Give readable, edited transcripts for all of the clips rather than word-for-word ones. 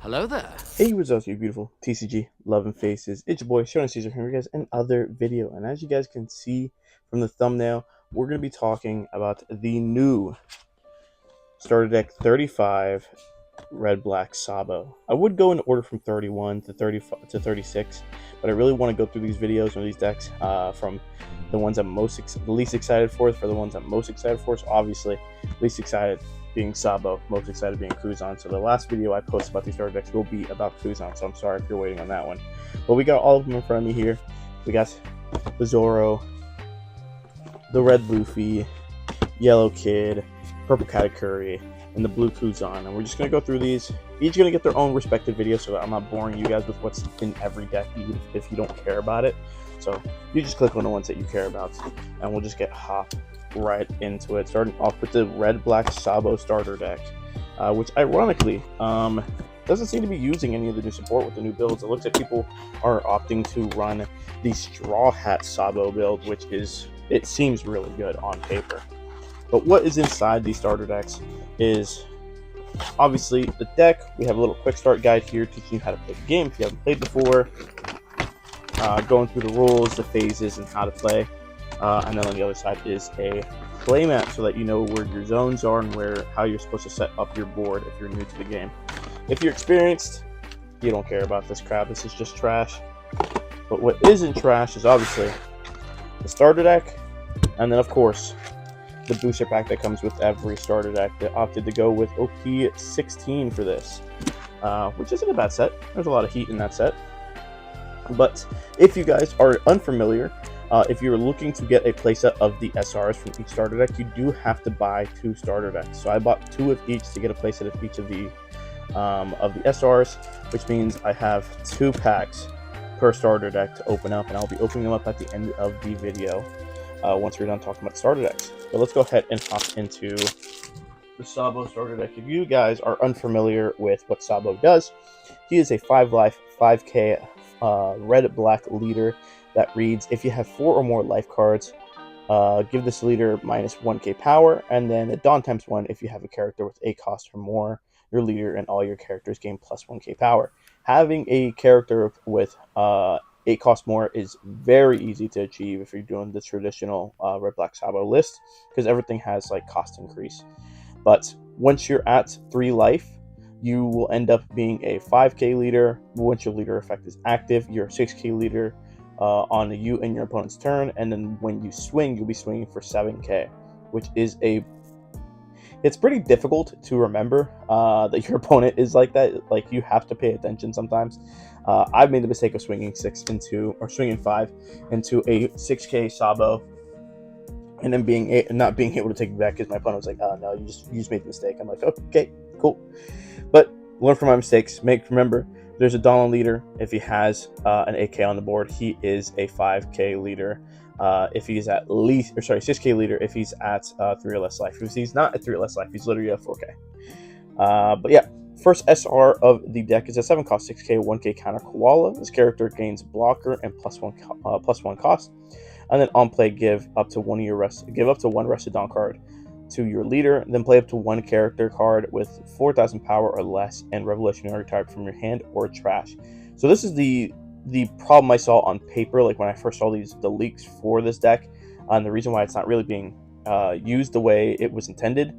Hello there. Hey, what's up, you beautiful TCG loving faces? It's your boy, Shona Caesar, here with you guys another video. And as you guys can see from the thumbnail, we're going to be talking about the new Starter Deck 35 Red Black Sabo. I would go in order from 31 to 35 to 36, but I really want to go through these videos or these decks from the ones I'm least excited for the ones I'm most excited for. So obviously, least excited being Sabo, most excited being Kuzan. So the last video I post about these starter decks will be about Kuzan. So I'm sorry if you're waiting on that one, but we got all of them in front of me here. We got the Zoro, the Red Luffy, Yellow Kid, Purple Katakuri, and the Blue Kuzan. And we're just going to go through these. Each going to get their own respective video so that I'm not boring you guys with what's in every deck, even if you don't care about it. So you just click on the ones that you care about, and we'll just get hop right into it. Starting off with the Red Black Sabo starter deck, which ironically doesn't seem to be using any of the new support with the new builds. It looks like people are opting to run the Straw Hat Sabo build, which it seems really good on paper. But what is inside these starter decks is obviously the deck. We have a little quick start guide here teaching you how to play the game if you haven't played before, going through the rules, the phases, and how to play. And then on the other side is a playmat so that you know where your zones are and how you're supposed to set up your board if you're new to the game. If you're experienced, you don't care about this crap. This is just trash. But what isn't trash is obviously the starter deck, and then of course the booster pack that comes with every starter deck. They opted to go with OP 16 for this, which isn't a bad set. There's a lot of heat in that set. But if you guys are unfamiliar, if you're looking to get a playset of the SRs from each starter deck, you do have to buy 2 starter decks. So I bought 2 of each to get a playset of each of the SRs, which means I have 2 packs per starter deck to open up, and I'll be opening them up at the end of the video once we're done talking about starter decks. But let's go ahead and hop into the Sabo starter deck. If you guys are unfamiliar with what Sabo does, he is a 5-life, 5k red-black leader that reads, if you have 4 or more life cards, give this leader minus 1k power, and then at Dawn times 1, if you have a character with 8 costs or more, your leader and all your characters gain plus 1k power. Having a character with 8 cost more is very easy to achieve if you're doing the traditional red black Sabo list, because everything has like cost increase. But once you're at 3 life, you will end up being a 5k leader. Once your leader effect is active, you're a 6k leader on you and your opponent's turn, and then when you swing, you'll be swinging for 7k, which is it's pretty difficult to remember that your opponent is like that. Like, you have to pay attention sometimes. I've made the mistake of swinging 5 into a 6k Sabo, and then not being able to take it back because my opponent was like, "Oh no, you just made the mistake." I'm like, "Okay, cool," but learn from my mistakes. Remember, there's a Dawn leader. If he has an 8k on the board, he is a 5k leader. If he's at least, 6k leader if he's at 3 or less life. If he's not at 3 or less life, he's literally at 4k. But yeah, first SR of the deck is a 7 cost 6k 1k counter koala. This character gains blocker and plus one cost, and then on play give up to one rested Dawn card to your leader, then play up to 1 character card with 4,000 power or less and revolutionary type from your hand or trash. So this is the problem I saw on paper, like when I first saw the leaks for this deck, and the reason why it's not really being used the way it was intended.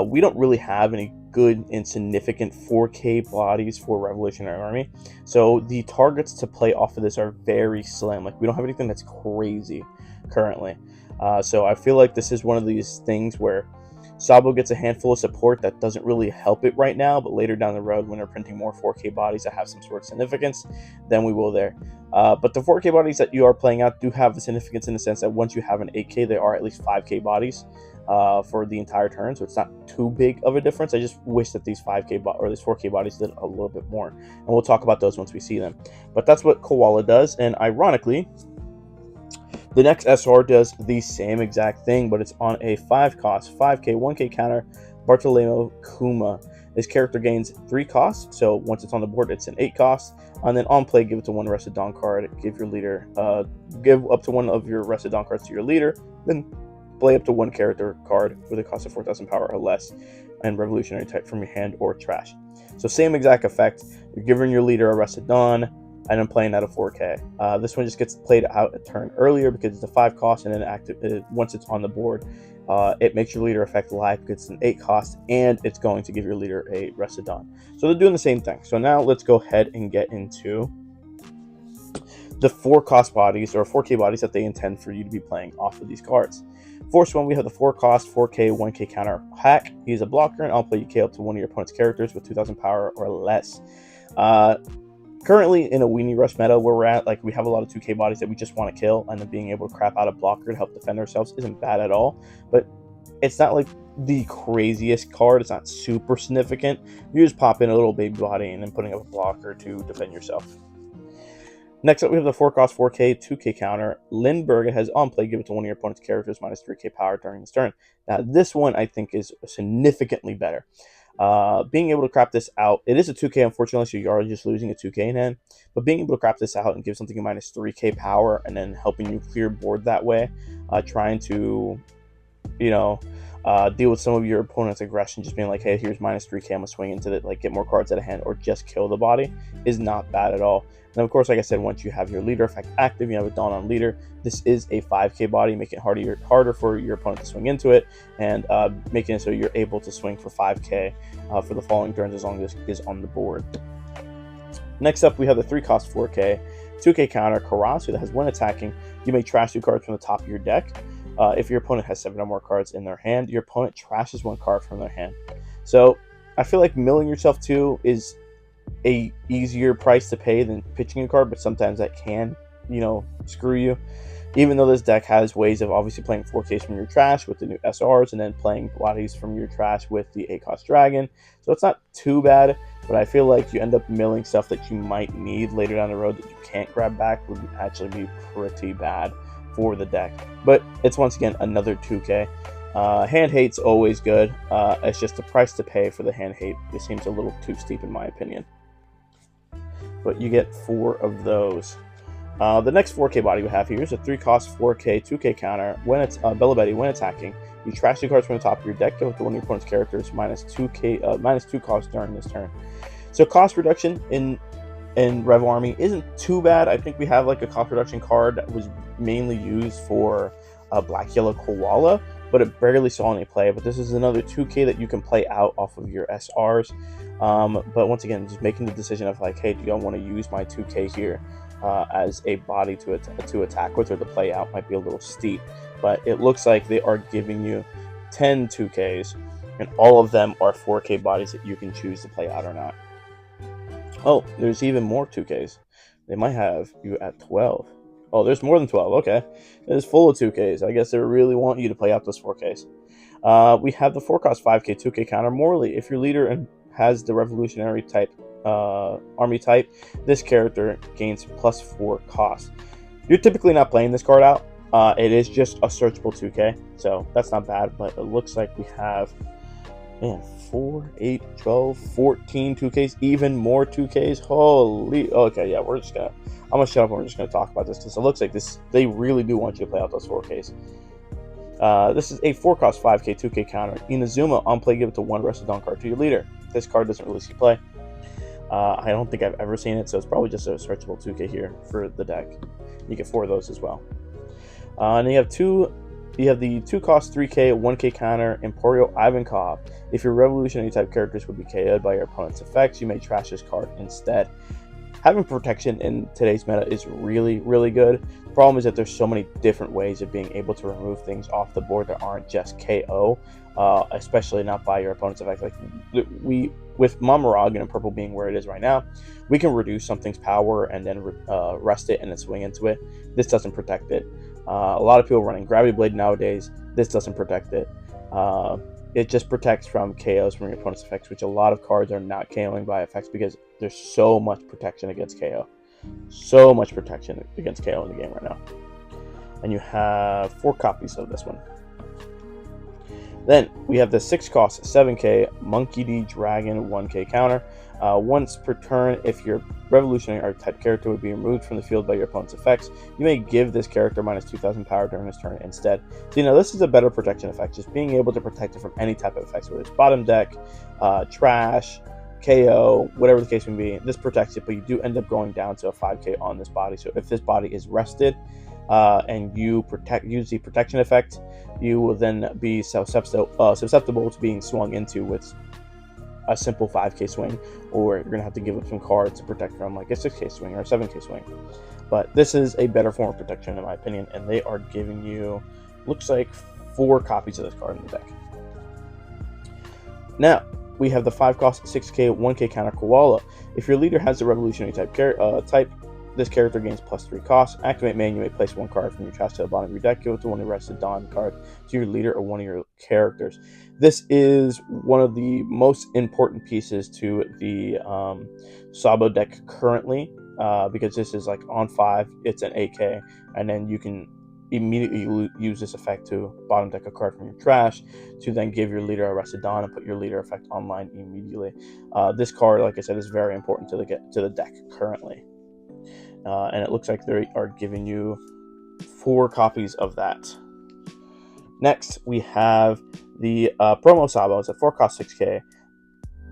We don't really have any good and significant 4k bodies for Revolutionary Army, so the targets to play off of this are very slim. Like, we don't have anything that's crazy currently. So I feel like this is one of these things where Sabo gets a handful of support that doesn't really help it right now, but later down the road, when they're printing more 4k bodies that have some sort of significance, then we will there. But the 4k bodies that you are playing out do have a significance in the sense that once you have an 8k, they are at least 5k bodies for the entire turn, so it's not too big of a difference. I just wish that these 4k bodies did a little bit more, and we'll talk about those once we see them. But that's what Koala does, and ironically, the next SR does the same exact thing, but it's on a 5 cost, 5k, 1k counter, Bartolomeo Kuma. This character gains 3 costs, so once it's on the board, it's an 8 cost. And then on play, give it to 1 rested Dawn card. Give up to 1 of your rested Dawn cards to your leader. Then play up to 1 character card with a cost of 4,000 power or less. and revolutionary type from your hand or trash. So same exact effect. You're giving your leader a Rusted Dawn, and I'm playing at a 4K. This one just gets played out a turn earlier because it's a 5 cost, and then once it's on the board, it makes your leader effect live because it's an 8 cost, and it's going to give your leader a Rusted Dawn. So they're doing the same thing. So now let's go ahead and get into the 4 cost bodies, or 4K bodies, that they intend for you to be playing off of these cards. First one, we have the 4 cost 4K 1K counter Hack. He's a blocker, and I'll play you K up to one of your opponent's characters with 2,000 power or less. Currently in a Weenie Rush meta where we're at, like, we have a lot of 2K bodies that we just want to kill, and then being able to crap out a blocker to help defend ourselves isn't bad at all. But it's not like the craziest card. It's not super significant. You just pop in a little baby body and then putting up a blocker to defend yourself. Next up, we have the 4 cost 4K 2K counter Lindbergh. It has on play, give it to one of your opponent's characters minus 3K power during this turn. Now this one I think is significantly better. Being able to crap this out, it is a 2K unfortunately, so you are just losing a 2K in hand, but being able to crap this out and give something a minus 3K power and then helping you clear board that way, trying to, you know, deal with some of your opponent's aggression, just being like, hey, here's minus 3K, I'm gonna swing into it, like get more cards out of hand or just kill the body, is not bad at all. And of course, like I said, once you have your leader effect active, you have a Dawn on leader. This is a 5K body, making it harder for your opponent to swing into it, and making it so you're able to swing for 5K for the following turns as long as it is on the board. Next up, we have the 3 cost 4K 2K counter Karasu that has, when attacking, you may trash 2 cards from the top of your deck. If your opponent has 7 or more cards in their hand, your opponent trashes 1 card from their hand. So I feel like milling yourself 2 is a easier price to pay than pitching a card, but sometimes that can, you know, screw you. Even though this deck has ways of obviously playing 4Ks from your trash with the new SRs, and then playing bodies from your trash with the 8 cost dragon, so it's not too bad. But I feel like you end up milling stuff that you might need later down the road that you can't grab back would actually be pretty bad for the deck. But it's once again another 2K. Hand hate's always good. It's just the price to pay for the hand hate. It seems a little too steep in my opinion. But you get 4 of those. The next 4K body we have here is a 3 cost 4K 2K counter. When it's Bella Betty, when attacking, you trash 2 cards from the top of your deck, give it to one of your opponent's characters minus 2 cost during this turn. So cost reduction in Rev Army isn't too bad. I think we have like a cost reduction card that was mainly used for Black Yellow Koala, but it barely saw any play. But this is another 2K that you can play out off of your SRs. But once again, just making the decision of like, hey, do y'all want to use my 2K here as a body to attack with, or the play out might be a little steep. But it looks like they are giving you 10 2Ks, and all of them are 4K bodies that you can choose to play out or not. Oh, there's even more 2Ks. They might have you at 12. Oh, there's more than 12. Okay. It is full of 2Ks. I guess they really want you to play out those 4Ks. We have the 4 cost 5K 2K counter Morley. If your leader has the revolutionary type army type, this character gains +4 cost. You're typically not playing this card out. It is just a searchable 2K, so that's not bad. But it looks like we have 4, 8, 12, 14 2Ks, even more 2Ks. Holy, okay, yeah, I'm gonna shut up and we're just gonna talk about this because it looks like they really do want you to play out those 4Ks. This is a 4 cost 5K 2K counter. Inazuma, on play, give it to 1 Rusted Dawn card to your leader. This card doesn't really see play. I don't think I've ever seen it, so it's probably just a searchable 2K here for the deck. You get 4 of those as well. And you have the 2 cost 3K 1K counter Emporio Ivankov. If your revolutionary type characters would be KO'd by your opponent's effects, you may trash this card instead. Having protection in today's meta is really, really good. The problem is that there's so many different ways of being able to remove things off the board that aren't just KO, especially not by your opponent's effect. Like with Mamarog and purple being where it is right now, we can reduce something's power and then rest it and then swing into it. This doesn't protect it. A lot of people running Gravity Blade nowadays. This doesn't protect it. It just protects from KOs from your opponent's effects, which a lot of cards are not KOing by effects because there's so much protection against KO. So much protection against KO in the game right now. And you have 4 copies of this one. Then we have the 6 cost 7K Monkey D Dragon 1K counter. Once per turn, if your revolutionary archetype character would be removed from the field by your opponent's effects, you may give this character minus 2,000 power during this turn instead. So, this is a better protection effect, just being able to protect it from any type of effects, whether it's bottom deck, trash, KO, whatever the case may be. This protects it, but you do end up going down to a 5k on this body. So if this body is rested and you use the protection effect, you will then be susceptible to being swung into with a simple 5k swing, or you're going to have to give up some cards to protect from like a 6k swing or a 7k swing. But this is a better form of protection in my opinion, and they are giving you, looks like, 4 copies of this card in the deck. Now, we have the 5 cost 6k 1k counter Koala. If your leader has the revolutionary type, this character gains +3 cost. Activate main, you may place 1 card from your trash to the bottom of your deck. Give it to one of the Rested Dawn card to your leader or one of your characters. This is one of the most important pieces to the Sabo deck currently, because this is like on 5, it's an AK, and then you can immediately use this effect to bottom deck a card from your trash to then give your leader a Rested Dawn and put your leader effect online immediately. This card, like I said, is very important to the deck currently. And it looks like they are giving you 4 copies of that. Next, we have the promo Sabo. It's a 4 cost 6k.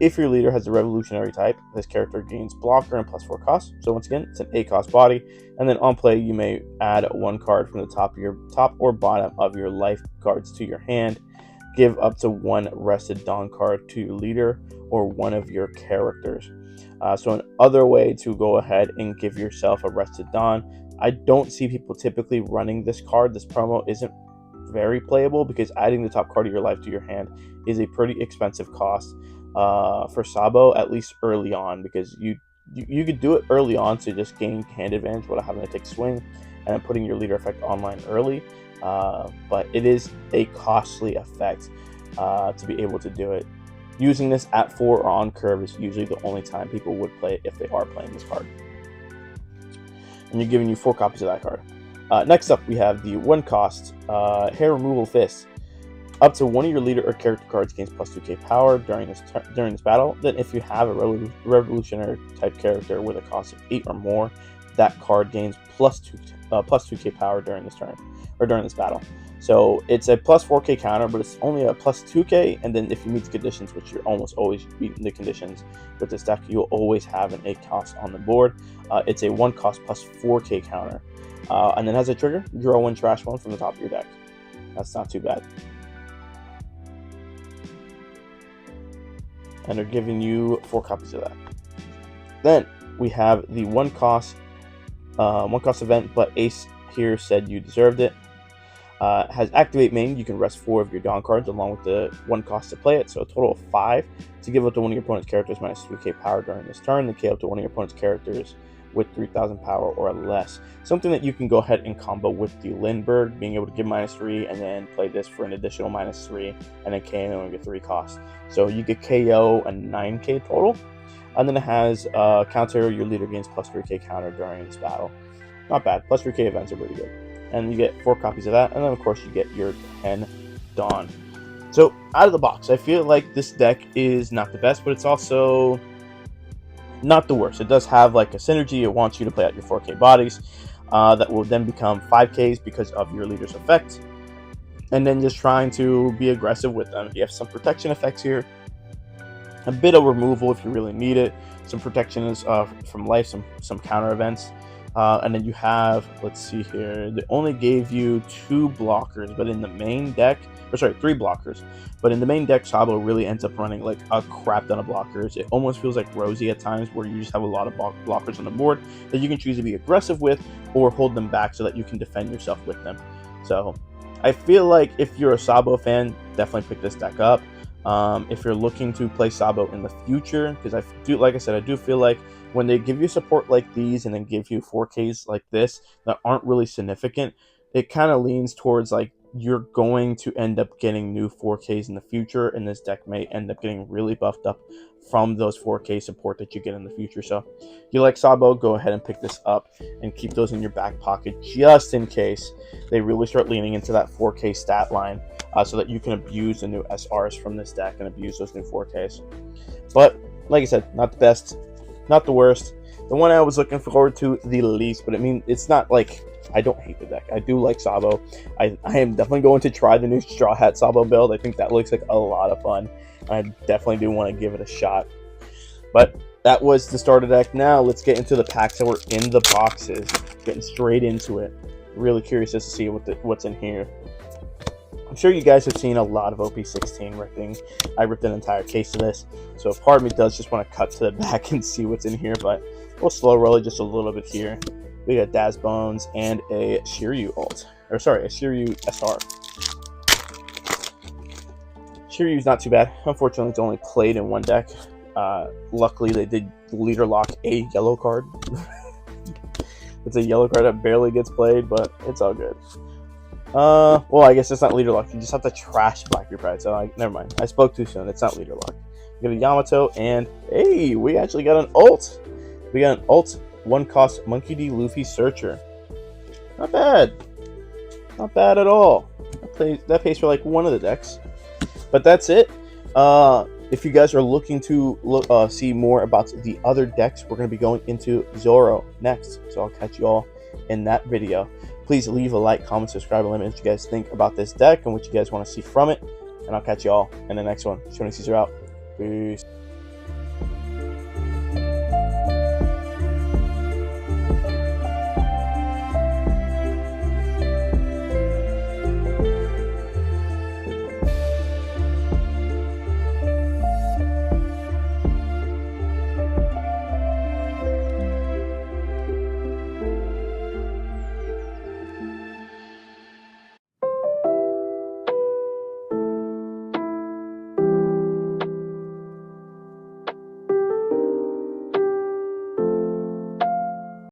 If your leader has the revolutionary type, this character gains blocker and +4 cost. So once again, it's an 8 cost body. And then on play, you may add 1 card from the top or bottom of your life cards to your hand. Give up to 1 Rested Dawn card to your leader or one of your characters. So another way to go ahead and give yourself a Rested Dawn. I don't see people typically running this card. This promo isn't very playable because adding the top card of your life to your hand is a pretty expensive cost for Sabo, at least early on, because you could do it early on to just gain hand advantage without having to take swing and putting your leader effect online early. But it is a costly effect to be able to do it. Using this at 4 or on curve is usually the only time people would play it if they are playing this card. And you're giving you 4 copies of that card. Next up, we have the 1 cost Hair Removal Fist. Up to one of your leader or character cards gains +2k power during this battle. Then if you have a revolutionary type character with a cost of 8 or more, that card gains +2k power during this turn, or during this battle. So it's a +4k counter, but it's only a +2k, and then if you meet the conditions, which you're almost always meeting the conditions with this deck, you'll always have an 8 cost on the board. It's a 1 cost +4k counter. And then has a trigger, draw 1 trash 1 from the top of your deck. That's not too bad. And they're giving you 4 copies of that. Then we have the 1 cost event, but Ace here said you deserved it. Has activate main, you can rest 4 of your Dawn cards along with the 1 cost to play it, so a total of 5 to give up to one of your opponent's characters minus 3k power during this turn, then KO up to one of your opponent's characters with 3,000 power or less. Something that you can go ahead and combo with the Lindbergh, being able to give -3 and then play this for an additional -3 and then KO and get 3 costs. So you get KO and 9k total. And then it has counter, your leader gains +3k counter during this battle. Not bad. +3k events are pretty good. And you get 4 copies of that, and then of course you get your 10 Dawn. So out of the box, I feel like this deck is not the best, but it's also not the worst. It does have like a synergy. It wants you to play out your 4k bodies that will then become 5ks because of your leader's effect, and then just trying to be aggressive with them. You have some protection effects here, a bit of removal if you really need it, some protections from life, some counter events. And then you have, let's see here, they only gave you 2 blockers, but in the main deck, or sorry, 3 blockers, but in the main deck, Sabo really ends up running like a crap ton of blockers. It almost feels like Rosie at times, where you just have a lot of blockers on the board that you can choose to be aggressive with or hold them back so that you can defend yourself with them. So I feel like if you're a Sabo fan, definitely pick this deck up. If you're looking to play Sabo in the future, because like I said, I do feel like when they give you support like these and then give you 4Ks like this that aren't really significant, it kind of leans towards like you're going to end up getting new 4Ks in the future, and this deck may end up getting really buffed up from those 4K support that you get in the future. So if you like Sabo, go ahead and pick this up and keep those in your back pocket just in case they really start leaning into that 4K stat line, so that you can abuse the new SRs from this deck and abuse those new 4Ks. But like I said, not the best, not the worst. The one I was looking forward to the least, but I mean, it's not like I don't hate the deck. I do like Sabo. I am definitely going to try the new Straw Hat Sabo build. I think that looks like a lot of fun. I definitely do want to give it a shot. But that was the starter deck. Now let's get into the packs that were in the boxes. Getting straight into it. Really curious just to see what's in here. I'm sure you guys have seen a lot of OP16 ripping. I ripped an entire case of this, so part of me does just want to cut to the back and see what's in here, but we'll slow roll it just a little bit here. We got Daz Bones and a Shiryu ult. Or sorry, a Shiryu SR. Shiryu's not too bad. Unfortunately, it's only played in one deck. Luckily, they did leader lock a yellow card. It's a yellow card that barely gets played, but it's all good. Well, I guess it's not leader lock. You just have to trash Blackbeard Pride. So, never mind. I spoke too soon. It's not leader lock. We got a Yamato, and hey, we actually got an ult. We got an ult, 1 cost Monkey D. Luffy Searcher. Not bad. Not bad at all. That pays for like one of the decks. But that's it. If you guys are looking to see more about the other decks, we're going to be going into Zoro next. So I'll catch you all in that video. Please leave a like, comment, subscribe, and let me know what you guys think about this deck and what you guys want to see from it. And I'll catch you all in the next one. Showing Caesar out. Peace.